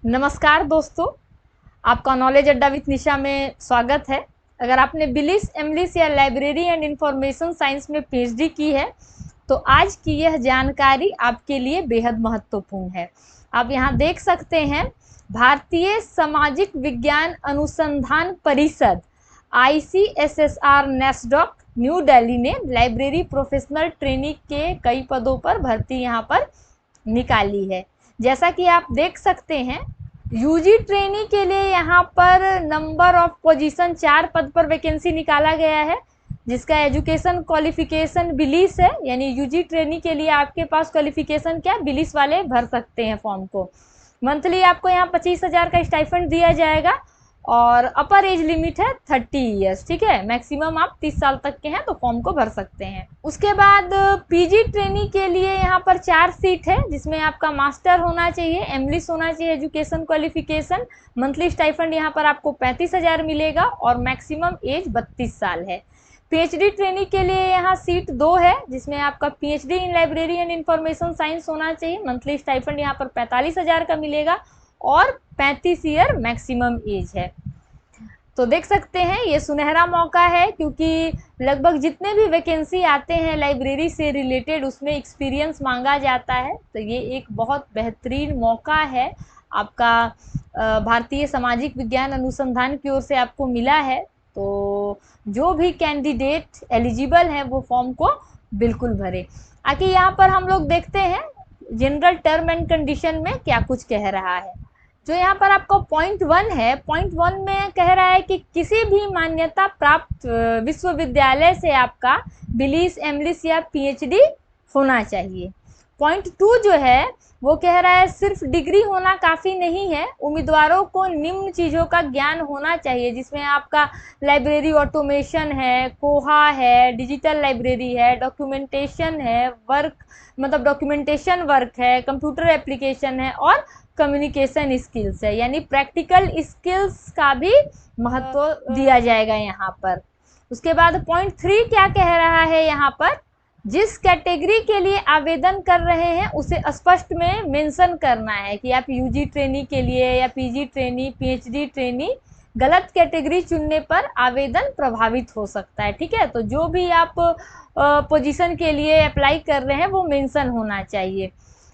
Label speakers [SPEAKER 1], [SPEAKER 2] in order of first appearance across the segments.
[SPEAKER 1] नमस्कार दोस्तों, आपका नॉलेज अड्डा विद निशा में स्वागत है। अगर आपने बिलिस एमलिस या लाइब्रेरी एंड इंफॉर्मेशन साइंस में पीएचडी की है तो आज की यह जानकारी आपके लिए बेहद महत्वपूर्ण है। आप यहाँ देख सकते हैं, भारतीय सामाजिक विज्ञान अनुसंधान परिषद ICSSR नेस्डॉक न्यू दिल्ली ने लाइब्रेरी प्रोफेशनल ट्रेनी के कई पदों पर भर्ती यहाँ पर निकाली है। जैसा कि आप देख सकते हैं, यूजी ट्रेनी के लिए यहाँ पर नंबर ऑफ पोजीशन 4 पद पर वैकेंसी निकाला गया है, जिसका एजुकेशन क्वालिफिकेशन बिलिस है। यानी यूजी ट्रेनी के लिए आपके पास क्वालिफिकेशन क्या, बिलिस वाले भर सकते हैं फॉर्म को। मंथली आपको यहाँ 25,000 का स्टाइपेंड दिया जाएगा और अपर एज लिमिट है 30 ईयर्स। ठीक है, मैक्सिमम आप 30 साल तक के हैं तो फॉर्म को भर सकते हैं। उसके बाद पीजी ट्रेनी के लिए यहाँ पर 4 सीट है, जिसमें आपका मास्टर होना चाहिए, एमलिस होना चाहिए, एजुकेशन क्वालिफिकेशन। मंथली स्टाइपेंड यहाँ पर आपको 35,000 मिलेगा और मैक्सिमम एज 32 साल है। पीएचडी ट्रेनी के लिए यहाँ सीट 2 है, जिसमें आपका PhD in library and information science होना चाहिए। मंथली स्टाइपेंड यहाँ पर 45,000 का मिलेगा और 35 ईयर मैक्सिमम एज है। तो देख सकते हैं ये सुनहरा मौका है, क्योंकि लगभग जितने भी वैकेंसी आते हैं लाइब्रेरी से रिलेटेड उसमें एक्सपीरियंस मांगा जाता है। तो ये एक बहुत बेहतरीन मौका है आपका, भारतीय सामाजिक विज्ञान अनुसंधान की ओर से आपको मिला है। तो जो भी कैंडिडेट एलिजिबल है वो फॉर्म को बिल्कुल भरे। आगे यहाँ पर हम लोग देखते हैं जनरल टर्म एंड कंडीशन में क्या कुछ कह रहा है। जो यहाँ पर आपको पॉइंट 1 है, पॉइंट 1 में कह रहा है कि किसी भी मान्यता प्राप्त विश्वविद्यालय से आपका बिलिस, एमलिस या पीएचडी होना चाहिए। पॉइंट 2 जो है वो कह रहा है सिर्फ डिग्री होना काफ़ी नहीं है, उम्मीदवारों को निम्न चीज़ों का ज्ञान होना चाहिए, जिसमें आपका लाइब्रेरी ऑटोमेशन है, कोहा है, डिजिटल लाइब्रेरी है, डॉक्यूमेंटेशन है, डॉक्यूमेंटेशन वर्क है, कंप्यूटर एप्लीकेशन है और कम्युनिकेशन स्किल्स है। यानी प्रैक्टिकल स्किल्स का भी महत्व दिया जाएगा यहाँ पर। उसके बाद पॉइंट 3 क्या कह रहा है यहाँ पर, जिस कैटेगरी के लिए आवेदन कर रहे हैं उसे स्पष्ट में मेंशन करना है कि आप यूजी ट्रेनी के लिए या पीजी ट्रेनी, पीएचडी ट्रेनी, गलत कैटेगरी चुनने पर आवेदन प्रभावित हो सकता है। ठीक है, तो जो भी आप पोजीशन के लिए अप्लाई कर रहे हैं वो मेंशन होना चाहिए।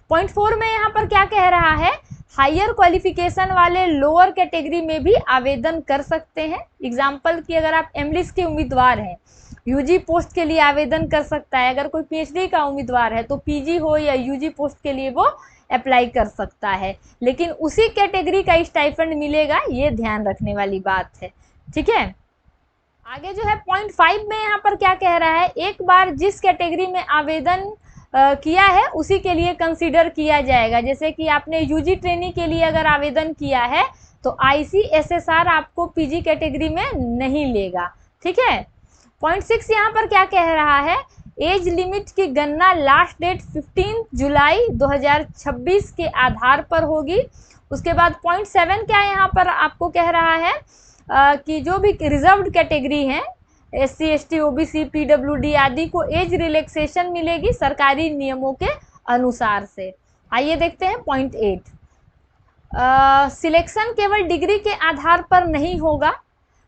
[SPEAKER 1] पॉइंट 4 में यहाँ पर क्या कह रहा है, हायर क्वालिफिकेशन वाले लोअर कैटेगरी में भी आवेदन कर सकते हैं। एग्जाम्पल की अगर आप एमलिस के उम्मीदवार हैं, यूजी पोस्ट के लिए आवेदन कर सकता है। अगर कोई पीएचडी का उम्मीदवार है तो पीजी हो या यूजी पोस्ट के लिए वो अप्लाई कर सकता है, लेकिन उसी कैटेगरी का स्टाइपेंड मिलेगा, ये ध्यान रखने वाली बात है। ठीक है, आगे जो है पॉइंट 5 में यहाँ पर क्या कह रहा है, एक बार जिस कैटेगरी में आवेदन किया है उसी के लिए कंसीडर किया जाएगा। जैसे कि आपने यूजी ट्रेनी के लिए अगर आवेदन किया है तो ICSSR आपको पीजी कैटेगरी में नहीं लेगा। ठीक है, पॉइंट 6 यहाँ पर क्या कह रहा है, एज लिमिट की गणना लास्ट डेट 15 जुलाई 2026 के आधार पर होगी। उसके बाद पॉइंट 7 क्या यहाँ पर आपको कह रहा है कि जो भी रिजर्व्ड कैटेगरी हैं, SC, ST, OBC, PWD आदि को एज रिलैक्सेशन मिलेगी सरकारी नियमों के अनुसार से। आइए देखते हैं पॉइंट 8। सिलेक्शन केवल डिग्री के आधार पर नहीं होगा,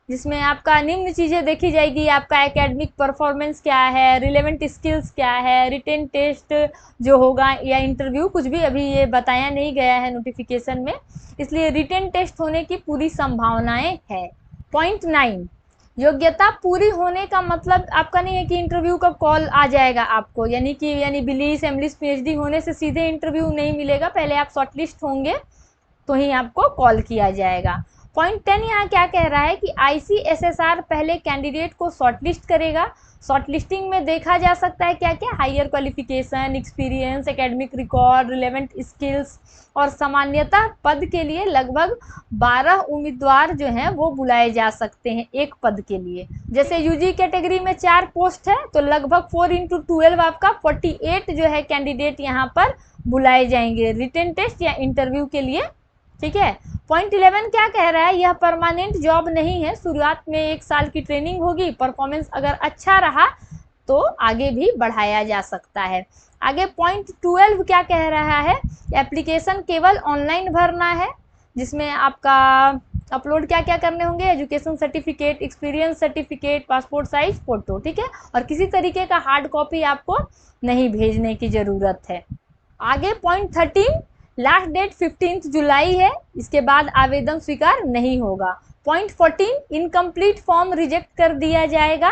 [SPEAKER 1] जिसमें आपका निम्न चीज़ें देखी जाएगी, आपका एकेडमिक परफॉर्मेंस क्या है, रिलेवेंट स्किल्स क्या है, रिटन टेस्ट जो होगा या इंटरव्यू, कुछ भी अभी ये बताया नहीं गया है नोटिफिकेशन में, इसलिए रिटन टेस्ट होने की पूरी संभावनाएं है। पॉइंट 9, योग्यता पूरी होने का मतलब आपका नहीं है कि इंटरव्यू का कॉल आ जाएगा आपको, यानी बिलिस, एमलिस, पीएचडी होने से सीधे इंटरव्यू नहीं मिलेगा, पहले आप शॉर्टलिस्ट होंगे तो ही आपको कॉल किया जाएगा। पॉइंट 10 यहाँ क्या कह रहा है कि ICSSR पहले कैंडिडेट को शॉर्टलिस्ट करेगा। शॉर्टलिस्टिंग में देखा जा सकता है क्या क्या, higher qualification, experience, academic record, relevant skills, और सामान्यतः पद के लिए लगभग 12 उम्मीदवार जो हैं वो बुलाए जा सकते हैं एक पद के लिए। जैसे यूजी कैटेगरी में 4 पोस्ट है तो लगभग 4 × 12 आपका 48 जो है कैंडिडेट यहाँ पर बुलाए जाएंगे रिटन टेस्ट या इंटरव्यू के लिए। ठीक है, पॉइंट 11 क्या कह रहा है, यह परमानेंट जॉब नहीं है, शुरुआत में 1 साल की ट्रेनिंग होगी, परफॉर्मेंस अगर अच्छा रहा तो आगे भी बढ़ाया जा सकता है। आगे पॉइंट 12 क्या कह रहा है, एप्लीकेशन केवल ऑनलाइन भरना है, जिसमें आपका अपलोड क्या क्या करने होंगे, education certificate, experience certificate, passport size photo, ठीक है। और किसी तरीके का हार्ड कॉपी आपको नहीं भेजने की ज़रूरत है। आगे पॉइंट 13, लास्ट डेट 15 जुलाई है, इसके बाद आवेदन स्वीकार नहीं होगा। पॉइंट 14, इनकम्प्लीट फॉर्म रिजेक्ट कर दिया जाएगा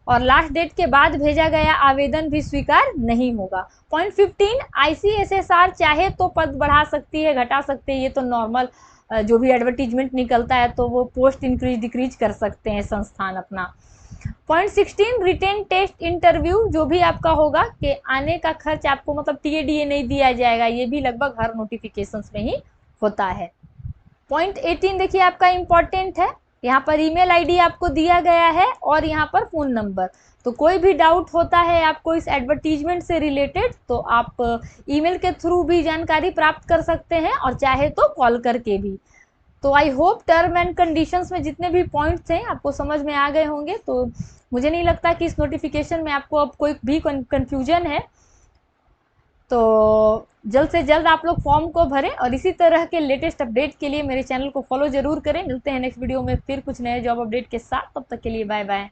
[SPEAKER 1] और लास्ट डेट के बाद भेजा गया आवेदन भी स्वीकार नहीं होगा। पॉइंट 15, ICSSR चाहे तो पद बढ़ा सकती है, घटा सकती है, ये तो नॉर्मल जो भी एडवर्टीजमेंट निकलता है तो वो पोस्ट इंक्रीज डिक्रीज कर सकते हैं संस्थान अपना। पॉइंट 16, रिटेन टेस्ट इंटरव्यू जो भी आपका होगा कि आने का खर्च आपको मतलब TADA नहीं दिया जाएगा, ये भी लगभग हर नोटिफिकेशंस में ही होता है। पॉइंट 18 देखिए आपका इंपॉर्टेंट है, यहाँ पर ईमेल आईडी आपको दिया गया है और यहाँ पर फ़ोन नंबर। तो कोई भी डाउट होता है आपको इस एडवर्टीजमेंट से रिलेटेड तो आप ईमेल के थ्रू भी जानकारी प्राप्त कर सकते हैं और चाहे तो कॉल करके भी। तो I hope term and conditions में जितने भी पॉइंट्स हैं आपको समझ में आ गए होंगे। तो मुझे नहीं लगता कि इस नोटिफिकेशन में आपको अब कोई भी कन्फ्यूजन है। तो जल्द से जल्द आप लोग फॉर्म को भरें और इसी तरह के लेटेस्ट अपडेट के लिए मेरे चैनल को फॉलो जरूर करें। मिलते हैं नेक्स्ट वीडियो में फिर कुछ नए जॉब अपडेट के साथ, तब तक के लिए बाय बाय।